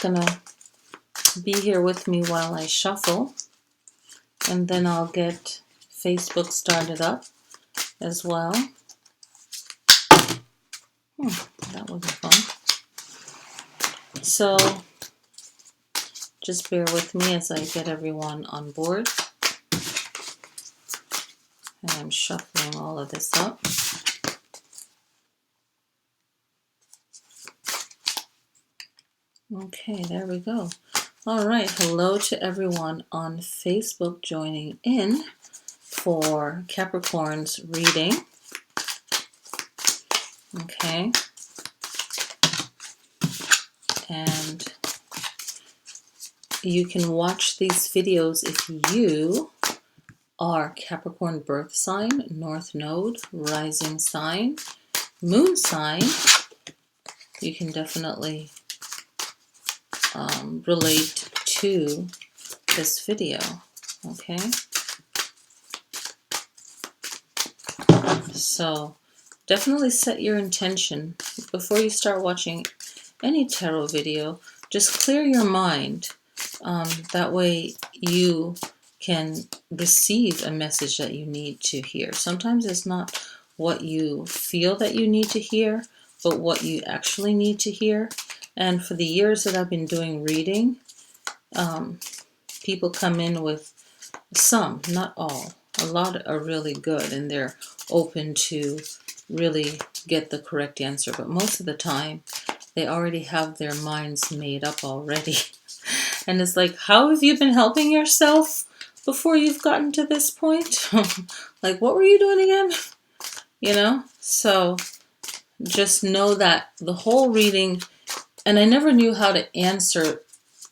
gonna be here with me while I shuffle, and then I'll get Facebook started up as well. That wasn't fun. So just bear with me as I get everyone on board. And I'm shuffling all of this up. Okay, there we go. All right, hello to everyone on Facebook joining in for Capricorn's reading. Okay. And you can watch these videos if you are Capricorn birth sign, North Node, rising sign, moon sign. You can definitely relate to this video, okay? So definitely set your intention before you start watching any tarot video. Just clear your mind. That way you can receive a message that you need to hear. Sometimes it's not what you feel that you need to hear, but what you actually need to hear. And for the years that I've been doing reading, people come in with some, not all. A lot are really good and they're open to really get the correct answer. But most of the time, they already have their minds made up already. And it's like, how have you been helping yourself before you've gotten to this point? Like, what were you doing again? You know? So just know that the whole reading, and I never knew how to answer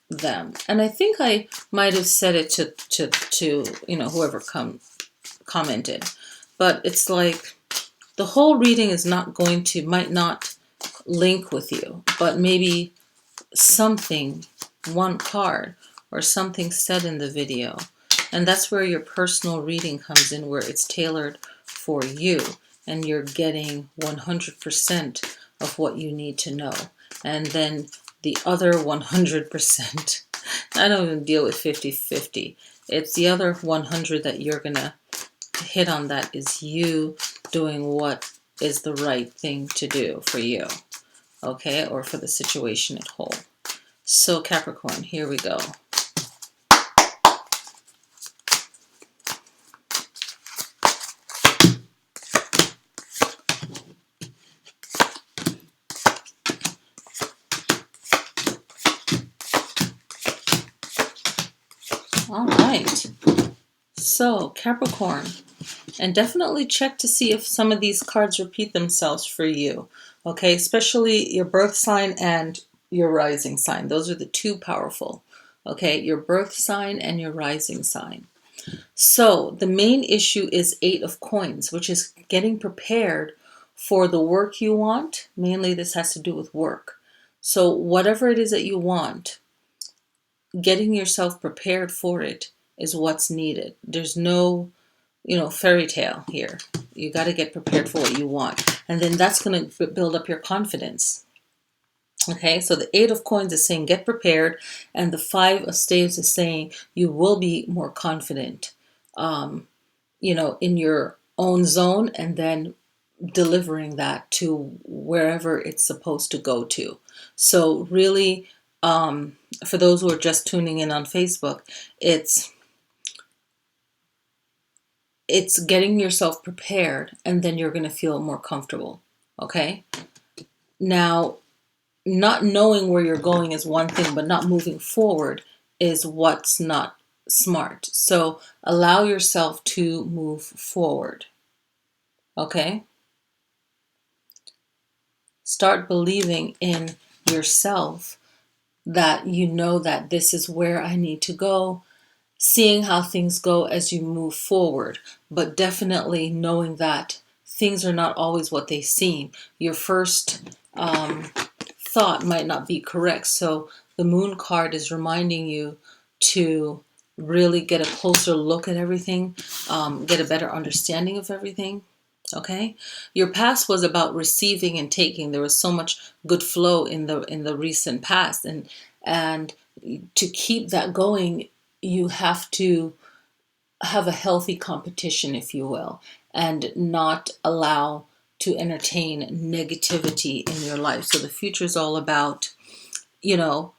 them. And I think I might have said it to you know, whoever commented. But it's like the whole reading is not going to, might not link with you, but maybe something, one card or something said in the video. And that's where your personal reading comes in, where it's tailored for you and you're getting 100% of what you need to know. And then the other 100%, I don't even deal with 50-50. It's the other 100 that you're going to hit on, that is you doing what is the right thing to do for you, okay, or for the situation at whole. So Capricorn, here we go. All right. So Capricorn, and definitely check to see if some of these cards repeat themselves for you, okay, especially your birth sign and your rising sign. Those are the two powerful, okay, your birth sign and your rising sign. So the main issue is 8 of Coins, which is getting prepared for the work you want. Mainly this has to do with work. So whatever it is that you want, getting yourself prepared for it is what's needed. There's no, you know, fairy tale here. You got to get prepared for what you want. And then that's going to build up your confidence. Okay, so the 8 of Coins is saying get prepared, and the 5 of Staves is saying you will be more confident, you know, in your own zone, and then delivering that to wherever it's supposed to go to. So really, for those who are just tuning in on Facebook, it's getting yourself prepared, and then you're going to feel more comfortable. Okay, now, not knowing where you're going is one thing, but not moving forward is what's not smart. So allow yourself to move forward. Okay? Start believing in yourself that you know that this is where I need to go, seeing how things go as you move forward, but definitely knowing that things are not always what they seem. Your first thought might not be correct. So the Moon card is reminding you to really get a closer look at everything, get a better understanding of everything. Okay, your past was about receiving and taking. There was so much good flow in the recent past, and And to keep that going, you have to have a healthy competition, if you will, and not allow to entertain negativity in your life. So the future is all about, you know,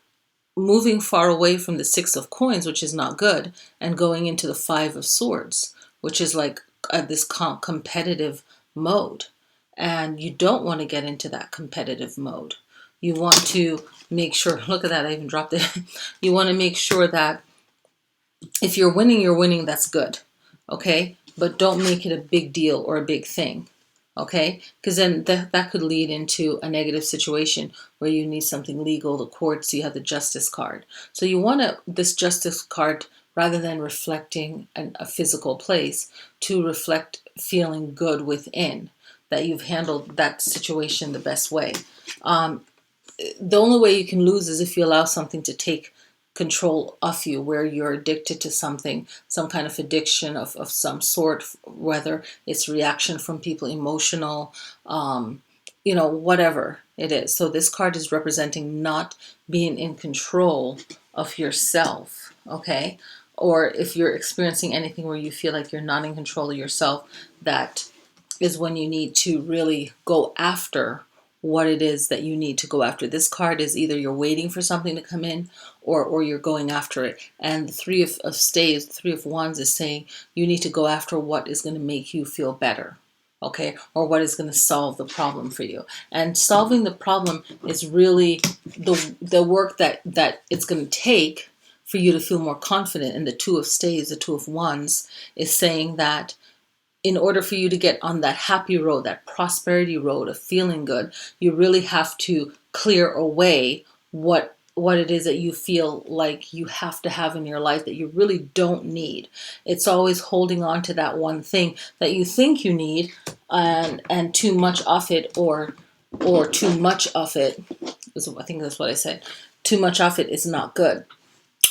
moving far away from the Six of Coins, which is not good, and going into the Five of Swords, which is like this competitive mode. And you don't want to get into that competitive mode. You want to make sure, look at that, I even dropped it. You want to make sure that if you're winning, that's good. Okay? But don't make it a big deal or a big thing. Okay? Because then that could lead into a negative situation where you need something legal, the courts, so you have the justice card. So you want this justice card, rather than reflecting a physical place, to reflect feeling good within, that you've handled that situation the best way. The only way you can lose is if you allow something to take control of you, where you're addicted to something, some kind of addiction of some sort, whether it's reaction from people, emotional, whatever it is. So this card is representing not being in control of yourself, okay? Or if you're experiencing anything where you feel like you're not in control of yourself, that is when you need to really go after what it is that you need to go after. This card is either you're waiting for something to come in, or you're going after it. And the Three of Staves, the Three of Wands, is saying you need to go after what is going to make you feel better, okay? Or what is going to solve the problem for you. And solving the problem is really the work that it's going to take for you to feel more confident. And the Two of Staves, the Two of Wands, is saying that in order for you to get on that happy road, that prosperity road of feeling good, you really have to clear away what it is that you feel like you have to have in your life that you really don't need. It's always holding on to that one thing that you think you need, and too much of it, or too much of it, I think that's what I said. Too much of it is not good.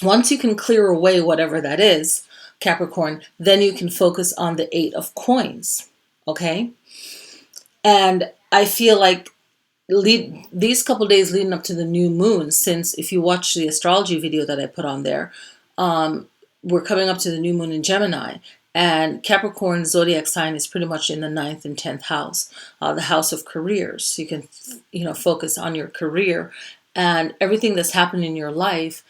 Once you can clear away whatever that is, Capricorn, then you can focus on the Eight of Coins, okay? And I feel like these couple days leading up to the new moon, since if you watch the astrology video that I put on there, we're coming up to the new moon in Gemini, and Capricorn zodiac sign is pretty much in the 9th and 10th house, the house of careers. So you can, focus on your career and everything that's happened in your life.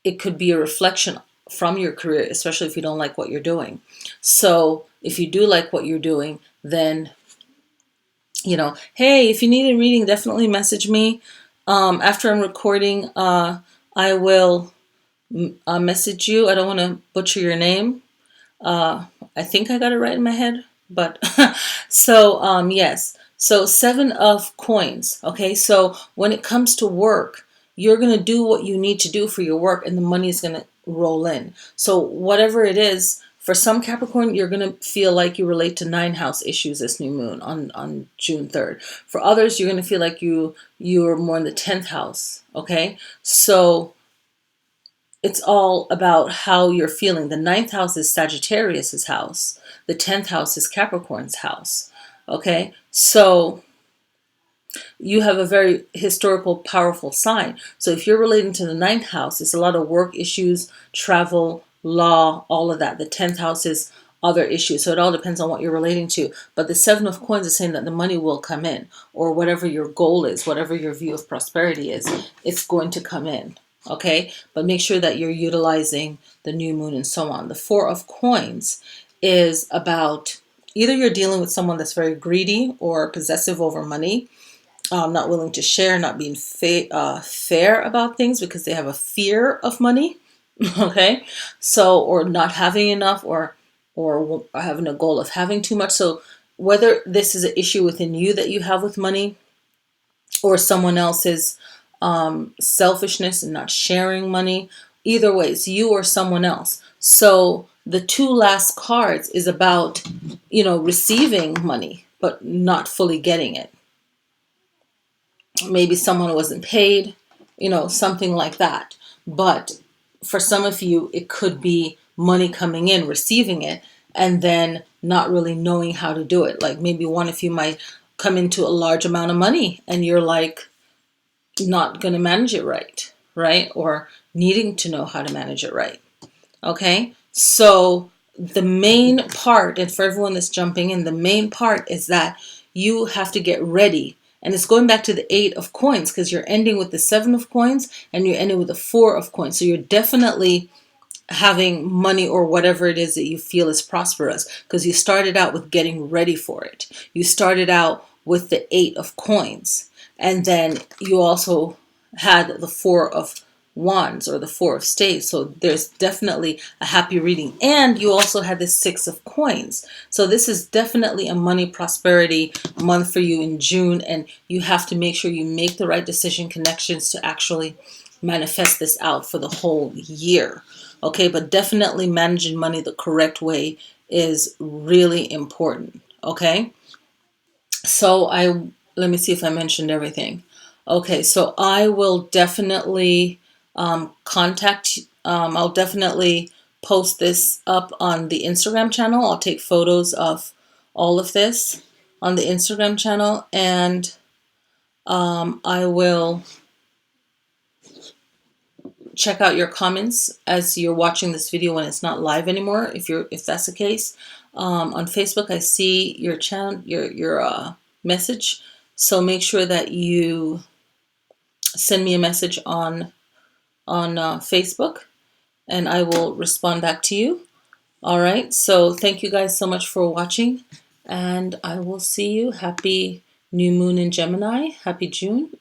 It could be a reflection from your career, especially if you don't like what you're doing. So if you do like what you're doing, then, hey, if you need a reading, definitely message me. After I'm recording, I will message you. I don't want to butcher your name. I think I got it right in my head, but so yes. So 7 of Coins. Okay, so when it comes to work, you're going to do what you need to do for your work, and the money is going to roll in. So whatever it is, for some Capricorn, you're going to feel like you relate to 9th house issues this new moon on June 3rd. For others, you're going to feel like you're more in the 10th house. Okay, so it's all about how you're feeling. The 9th house is Sagittarius's house. The 10th house is Capricorn's house. Okay, so you have a very historical, powerful sign. So if you're relating to the 9th house, it's a lot of work issues, travel, law, all of that. The 10th house is other issues. So it all depends on what you're relating to. But the 7 of Coins is saying that the money will come in, or whatever your goal is, whatever your view of prosperity is, it's going to come in. Okay, but make sure that you're utilizing the new moon and so on. The 4 of Coins is about either you're dealing with someone that's very greedy or possessive over money, not willing to share, not being fair about things because they have a fear of money. Okay, so, or not having enough, or having a goal of having too much. So whether this is an issue within you that you have with money, or someone else's selfishness and not sharing money, either way, it's you or someone else. So the 2 last cards is about, receiving money, but not fully getting it. Maybe someone wasn't paid, something like that. But for some of you, it could be money coming in, receiving it, and then not really knowing how to do it. Like maybe one of you might come into a large amount of money and you're like, not going to manage it right. right? Or needing to know how to manage it right. Okay, so the main part, and for everyone that's jumping in, the main part is that you have to get ready. And it's going back to the 8 of coins, because you're ending with the 7 of coins and you're ending with the 4 of coins. So you're definitely having money or whatever it is that you feel is prosperous, because you started out with getting ready for it. You started out with the 8 of coins, and then you also had the 4 of wands or the 4 of staves. So there's definitely a happy reading, and you also had the 6 of coins. So this is definitely a money prosperity month for you in June, and you have to make sure you make the right decision connections to actually manifest this out for the whole year. Okay, but definitely managing money the correct way is really important. Okay, so let me see if I mentioned everything. Okay, so I will definitely contact. I'll definitely post this up on the Instagram channel. I'll take photos of all of this on the Instagram channel, and I will check out your comments as you're watching this video when it's not live anymore, if that's the case. On Facebook, I see your channel, your message, so make sure that you send me a message on Facebook, and I will respond back to you. All right, so thank you guys so much for watching, and I will see you. Happy new moon in Gemini. Happy June,